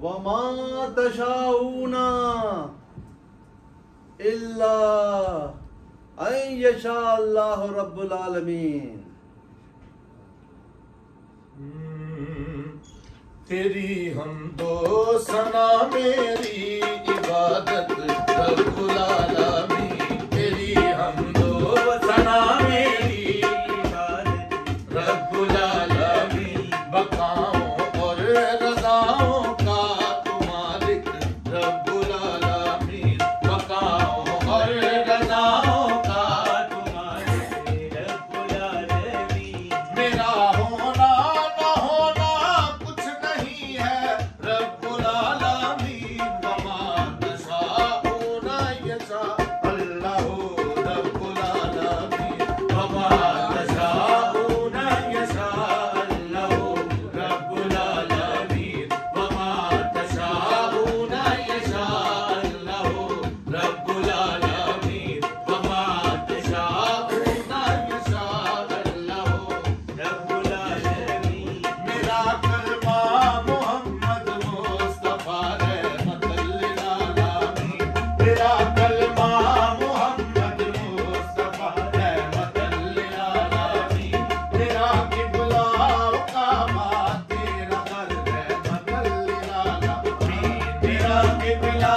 वमा तशाऊना इल्ला अन यशा अल्लाह रब्बुल आलमीन। तेरी हमदो सना मेरी इबादत रब्बुल आलमीन। तेरी हमदो सना मेरी इबादत रब्बुल आलमीन। बकाओं और रज़ाओं का तू मालिक रब्बुल आलमीन। बकाओं और रज़ाओं का तू मालिक रब्बुल आलमीन। मेरा होना न होना कुछ नहीं है रब्बुल आलमीन। वमा तशाऊना यशा अल्लाहु रब्बुल आलमीन। वमा तशाऊना यशा अल्लाहु रब्बुल आलमीन। वमा तशाऊना यशा अल्लाहु रब्बुल आलमीन। वमा तशाऊना यशा अल्लाहु रब्बुल आलमीन। मेरा कलमा मोहम्मद मुस्तफा रहमतुल लिल आलमीन। मेरा कलमा मोहम्मद मुस्तफा रहमतुल लिल आलमीन। मेरा किबला काबा तेरा दर रहमतुल लिल आलमीन। मेरा किबला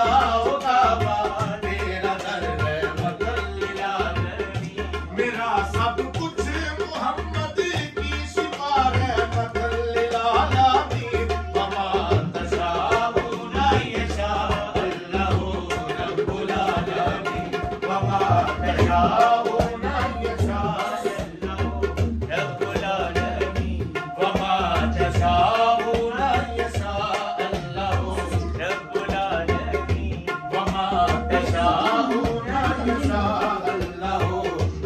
काबा तेरा दर रहमतुल लिल आलमीन। मेरा सब कुछ मोहम्मद की शिफा रहमतुल लिल आलमीन। वमा तशाऊना यशा अल्लाहु रब्बुल आलमीन। वमा तशाऊना यशा अल्लाहु रब्बुल आलमीन। वमा तशाऊना यशा अल्लाहु रब्बुल आलमीन। वमा तशाऊना यशा अल्लाहु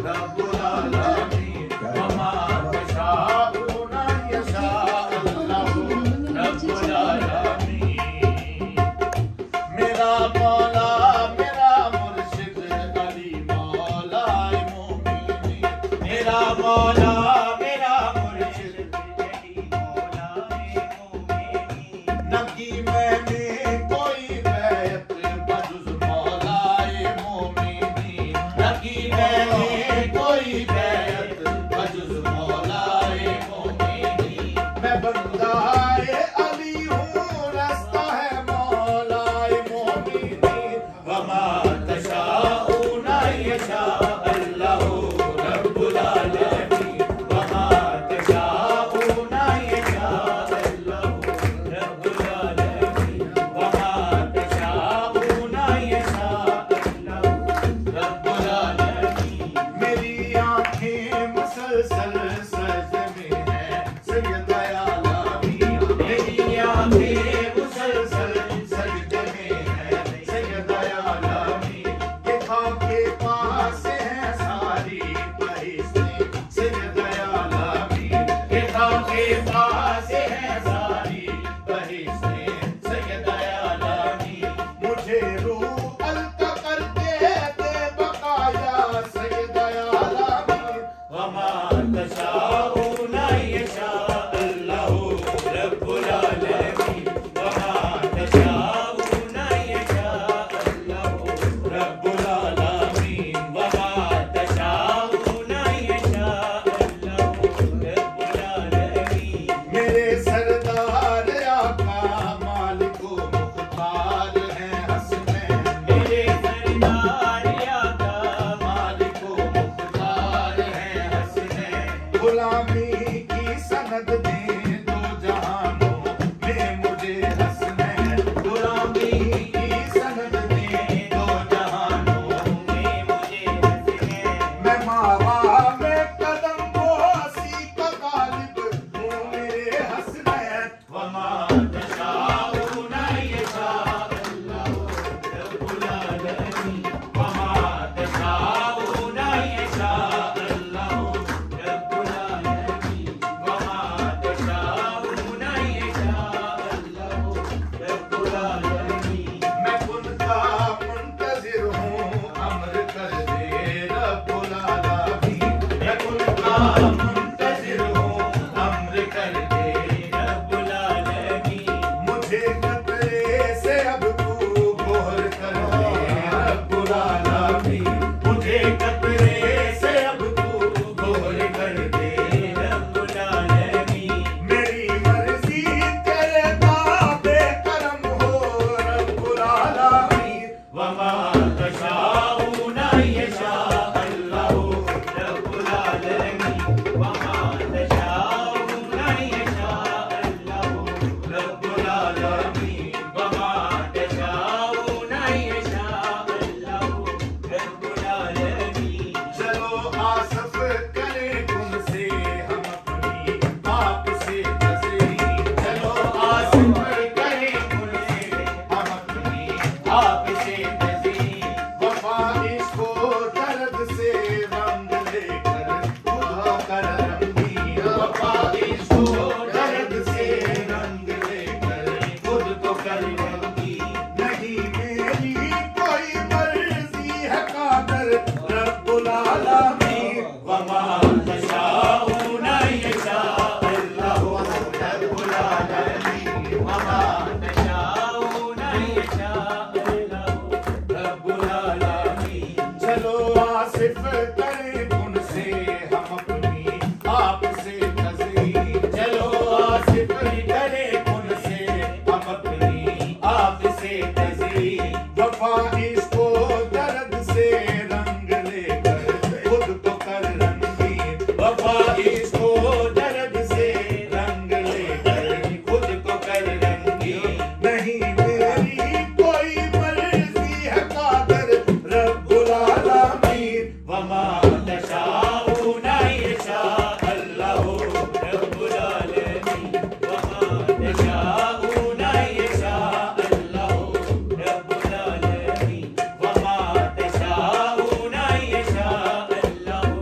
रब्बुल आलमीन। वमा तशाऊना यशा अल्लाहु रब्बुल आलमीन। मेरा मौला मेरा मुर्शिद अली मौलाए मोमिनीन। मेरा मौला मेरा मुर्शिद अली मौलाए मोमिनीन। न की मैंने कोई बैत बजुज़ मौलाए मोमिनीन। न की मैंने कोई बैत बजुज़ मौलाए मोमिनीन। मैं बंदाए अली हूँ रास्ता है मौलाए मोमिनीन। वमा तशाऊना यशा अल्लाहु रब्बुल आलमीन। वमा तशाऊना यशा अल्लाहु रब्बुल आलमीन। तशाऊना यशाअ अल्लाहु रब्बुल आलमीन। चलो आसिफ करें उनसे हम अपनी आपसे तज़हीर। चलो आसिफ करें उनसे हम अपनी आपसे तज़हीर। वफा इसको दर्द से रंग लेकर खुद को कर रंगीन। वफा इसको दर्द से रंग लेकर खुद को कर रंगीन। नहीं मेरी कोई मर्जी है कादर रब्बुल आलमीन। वमा तशाऊना यशाअ अल्लाहु रब्बुल आलमीन। वमा तशाऊना यशाअ अल्लाहु रब्बुल आलमीन। वमा तशाऊना यशाअ अल्लाहु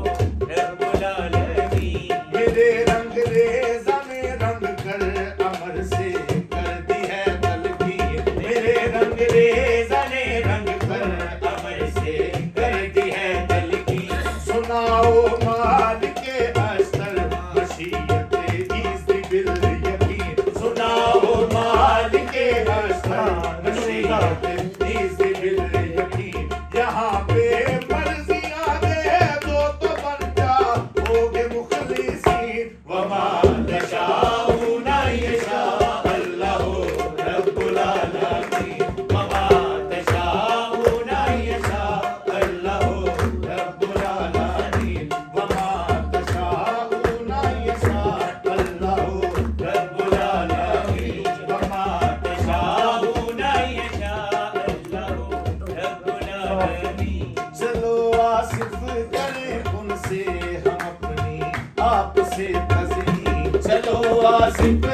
रब्बुल आलमीन। मेरे रंग रेज़ा में रंग कर अमर से कर दी है तलकीन। मेरे रंग रेज़ा ने रंग कर अमर से कर दी है तलकीन। सुनाओ मालिके अस्तर मशीयत इज़्ज़ बिल यकीन। सुनाओ मालिके अस्तर मशीयत इज़्ज़ बिल यकीन। यहाँ पे मर्ज़ियाँ दे दो तो बन जाओगे मुखलिसीन। वमा तशाऊना यशाअ अल्लाहु रब्बुल आलमीन। वमा तशाऊना यशाअ अल्लाहु रब्बुल आलमीन। वमा तशाऊना यशाअ अल्लाहु रब्बुल आलमीन। वमा तशाऊना यशाअ अल्लाहु रब्बुल आलमीन। चलो आसिफ करें उनसे हम अपनी आपसे तज़हीर। चलो आसिफ